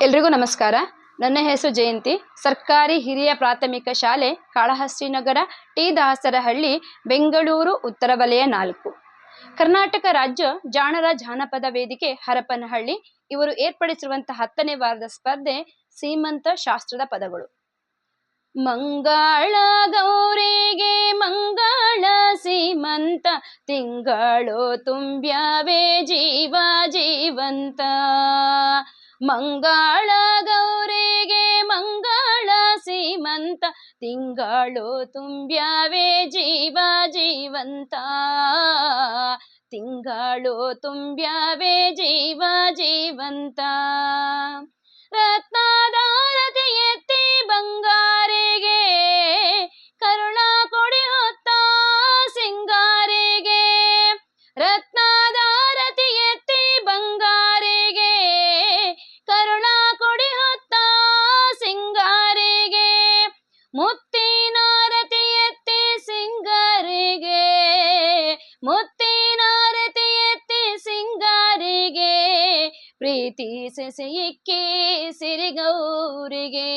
ಎಲ್ರಿಗೂ ನಮಸ್ಕಾರ. ನನ್ನ ಹೆಸರು ಜಯಂತಿ. ಸರ್ಕಾರಿ ಹಿರಿಯ ಪ್ರಾಥಮಿಕ ಶಾಲೆ ಕಾಳಹಸ್ತಿನಗರ, ಟಿ ದಾಸರಹಳ್ಳಿ, ಬೆಂಗಳೂರು ಉತ್ತರ ವಲಯ 4. ಕರ್ನಾಟಕ ರಾಜ್ಯ ಜಾಣರ ಜಾನಪದ ವೇದಿಕೆ ಹರಪನಹಳ್ಳಿ ಇವರು ಏರ್ಪಡಿಸಿರುವಂತಹ 10ನೇ ವಾರದ ಸ್ಪರ್ಧೆ ಸೀಮಂತ ಶಾಸ್ತ್ರದ ಪದಗಳು. ಮಂಗಳ ಗೌರಿಗೆ ಮಂಗಳ ಸೀಮಂತ, ತಿಂಗಳು ತುಂಬ್ಯಾವೆ ಜೀವ ಜೀವಂತ. ಮಂಗಳ ಗೌರಿಗೆ ಮಂಗಳ ಸೀಮಂತ, ತಿಂಗಳು ತುಂಬ್ಯಾವೆ ಜೀವ ಜೀವಂತ. ತಿಂಗಳು ತುಂಬ್ಯಾವೆ ಜೀವ ಜೀವಂತ. ರತ್ನದಾರತಿ ಎತ್ತಿ ಬಂಗಾರಿಗೆ, ಕರುಣ ಕೊಡಿ ಹೊತ್ತ ಸಿಂಗಾರಿಗೆ. ರತ್ನದಾರತಿ ಎತ್ತಿ ಬಂಗಾರಿಗೆ, ಕರುಣ ಕೊಡಿ ಹೊತ್ತ ಸಿಂಗಾರಿಗೆ. ಮುತ್ತಿನಾರತಿ ಎತ್ತಿ ಸಿಂಗಾರಿಗೆ, ಮುತ್ತಿನಾರತಿ ಎತ್ತಿ ಸಿಂಗಾರಿಗೆ. ಪ್ರೀತಿ ಸೆಸೆಯಿಕ್ಕಿ ಸಿರಿಗೌರಿಗೆ,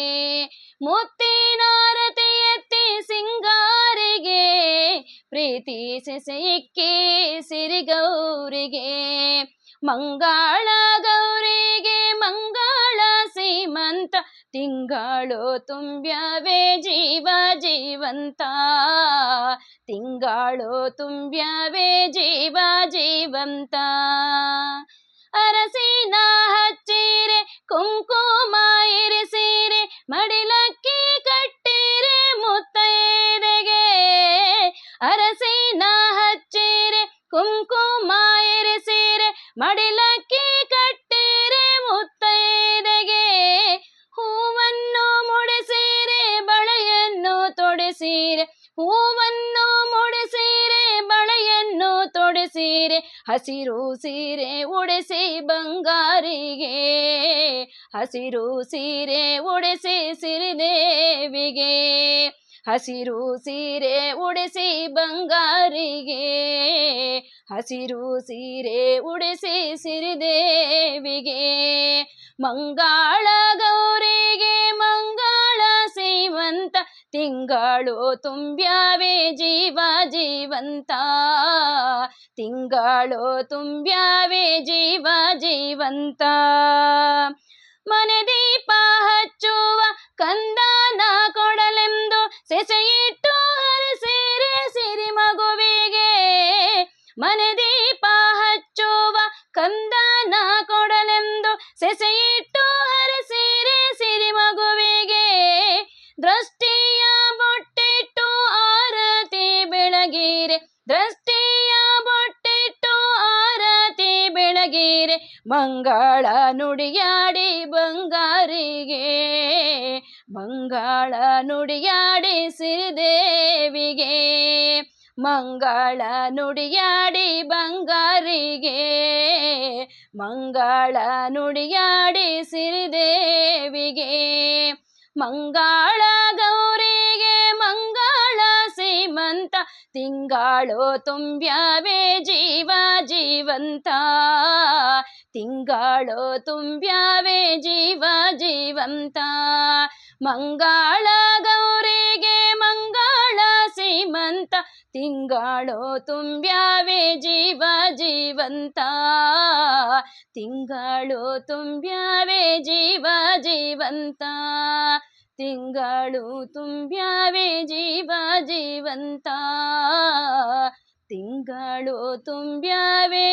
ಮುತ್ತಿನಾರತಿ ಎತ್ತಿ ಸಿಂಗಾರಿಗೆ. ಪ್ರೀತಿ ಸೆಸೆಯಿಕ್ಕಿ ಸಿರಿಗೌರಿಗೆ. ಮಂಗಳ ಗೌರಿಗೆ ಮಂಗಳ ಸೀಮಂತ, ತಿಂಗಳು ತುಂಬ್ಯಾವೆ ಜೀವ ಜೀವಂತ. ತಿಂಗಳು ತುಂಬ್ಯಾವೆ ಜೀವ ಜೀವಂತ. ಅರಸಿನ ಹಚ್ಚಿರೆ ಕುಂಕುಮ ಇರಿಸಿರೆ, ಮಡಿಲಕ್ಕಿ ಕಟ್ಟಿರೆ ಮುತ್ತೈದೆಗೆ. ಅರಸಿನ ಹಚ್ಚಿರೆ ಕುಂಕುಮ ಇರಿಸಿರೆ, ಮಡಿಲಕ್ಕಿ ಕಟ್ಟಿರೆ ಮುತ್ತೈದೆಗೆ. ಹೂವನ್ನು ಮುಡಿಸಿರೆ ಬಳೆಯನ್ನು ತೊಡಿಸಿರೆ, ಹೂವನ್ನು ಮುಡಿಸಿರೆ ಬಳೆಯನ್ನು ತೊಡಿಸಿರೆ. ಹಸಿರು ಸೀರೆ ಉಡಿಸಿ ಬಂಗಾರಿಗೆ, ಹಸಿರು ಸೀರೆ ಉಡಿಸಿ ಸಿರಿದೇವಿಗೆ. ಹಸಿರು ಸೀರೆ ಉಡಿಸಿ ಬಂಗಾರಿಗೆ, ಹಸಿರು ಸೀರೆ ಉಡಿಸಿ ಸಿರಿದೇವಿಗೆ. ಮಂಗಳ ಗೌರಿಗೆ ಮಂಗಳ ಸೀಮಂತ, ತಿಂಗಳು ತುಂಬ್ಯಾವೆ ಜೀವ ಜೀವಂತ. ತಿಂಗಳು ತುಂಬ್ಯಾವೆ ಜೀವ ಜೀವಂತ. ಮನೆ ದೀಪ ಹಚ್ಚುವ ಕಂದನ ಕೊಡಲೆಂದು, ಸೆಸೆಯಿಟ್ಟು ಹರಿಸಿರೆ ಸಿರಿ ಮಗುವಿಗೆ. ಮನೆ ದೀಪ ಹಚ್ಚುವ ಕಂದನ ಕೊಡಲೆಂದು, ಸೆಸೆಯಿಟ್ಟು ಹರಿಸಿರೆ ಸಿರಿ ಮಗುವಿಗೆ. ದೃಷ್ಟಿಯ ಬೊಟ್ಟಿಟ್ಟು ಆರತಿ ಬೆಳಗಿರೆ, ದೃಷ್ಟಿಯ ಬೊಟ್ಟಿಟ್ಟು ಆರತಿ ಬೆಳಗಿರೆ. ಮಂಗಳ ನುಡಿಯಾಡಿ ಬಂಗಾರಿಗೆ, ಮಂಗಳ ನುಡಿಯಾಡಿ ಸಿರಿದೇವಿಗೆ. ಮಂಗಳ ನುಡಿಯಾಡಿ ಬಂಗಾರಿಗೆ, ಮಂಗಳ ನುಡಿಯಾಡಿ ಸಿರಿದೇವಿಗೆ. ಮಂಗಳ ಗೌರಿಗೆ ಮಂಗಳ ಸೀಮಂತ, ತಿಂಗಳು ತುಂಬ್ಯಾವೆ ಜೀವ ಜೀವಂತ. ತಿಂಗಳು ತುಂಬ್ಯಾವೆ ಜೀವ ಜೀವಂತ. ಮಂಗಳ ಗೌರಿಗೆ ಮಂಗಳ ಸೀಮಂತ, ತಿಂಗಳು ತುಂಬ್ಯಾವೆ ಜೀವ ಜೀವಂತ. ತಿಂಗಳು ತುಂಬ್ಯಾವೆ ಜೀವ ಜೀವಂತ. ತಿಂಗಳು ತುಂಬ್ಯಾವೆ ಜೀವ ಜೀವಂತ. ತಿಂಗಳು ತುಂಬ್ಯಾವೆ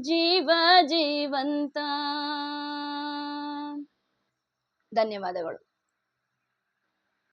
ಜೀವ ಜೀವಂತ. ಧನ್ಯವಾದಗಳು.